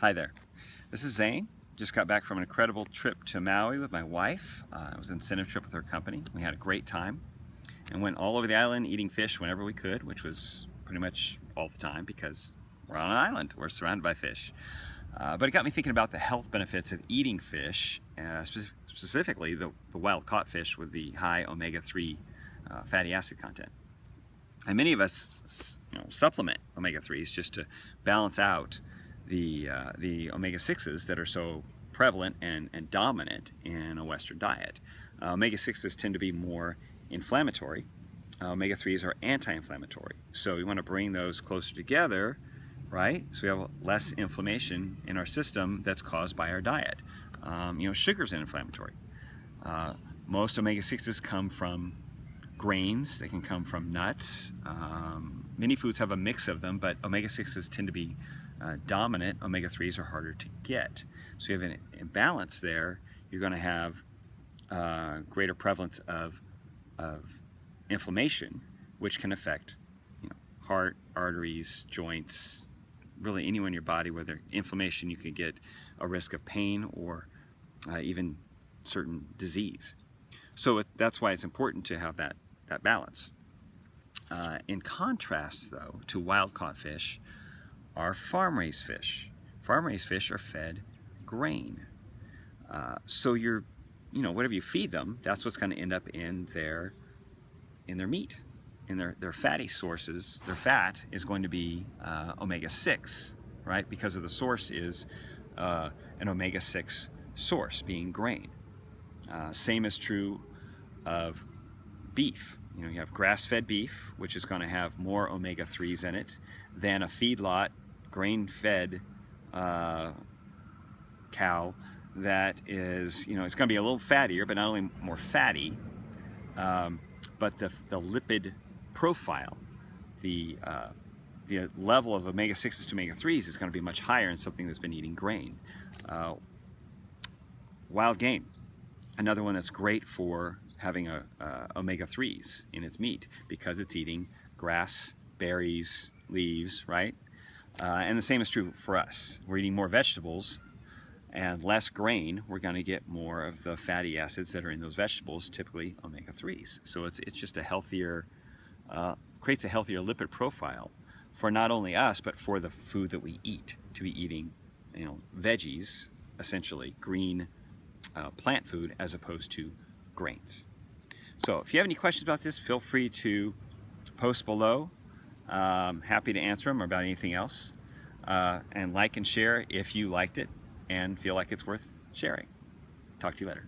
Hi there, this is Zane. Just got back from an incredible trip to Maui with my wife. It was an incentive trip with her company. We had a great time and went all over the island eating fish whenever we could, which was pretty much all the time because we're on an island. We're surrounded by fish. But it got me thinking about the health benefits of eating fish, specifically the wild-caught fish with the high omega-3 fatty acid content. And many of us supplement omega-3s just to balance out the omega-6s that are so prevalent and dominant in a Western diet. Omega-6s tend to be more inflammatory. Omega-3s are anti-inflammatory. So we want to bring those closer together, right? So we have less inflammation in our system that's caused by our diet. Sugar's inflammatory. Most omega-6s come from grains. They can come from nuts. Many foods have a mix of them, but omega-6s tend to be dominant. Omega-3s are harder to get. So you have an imbalance there. You're going to have greater prevalence of inflammation, which can affect heart, arteries, joints, really anywhere in your body where there's inflammation. You can get a risk of pain or even certain disease. So that's why it's important to have that balance. In contrast, though, to wild-caught fish are farm-raised fish. Farm-raised fish are fed grain. So whatever you feed them, that's what's going to end up in their meat, in their fatty sources. Their fat is going to be omega-6, right? Because of the source is an omega-6 source, being grain. Same is true of beef. You have grass-fed beef, which is going to have more omega-3s in it than a feedlot grain-fed cow that is, it's going to be a little fattier, but not only more fatty, but the lipid profile, the level of omega-6s to omega-3s is going to be much higher in something that's been eating grain. Wild game, another one that's great for having omega-3s in its meat because it's eating grass, berries, leaves, right? And the same is true for us. We're eating more vegetables and less grain. We're going to get more of the fatty acids that are in those vegetables, typically omega-3s. So it's just a healthier, creates a healthier lipid profile for not only us, but for the food that we eat. To be eating, veggies, essentially green plant food, as opposed to grains. So if you have any questions about this, feel free to post below. Happy to answer them, or about anything else. And like and share if you liked it and feel like it's worth sharing. Talk to you later.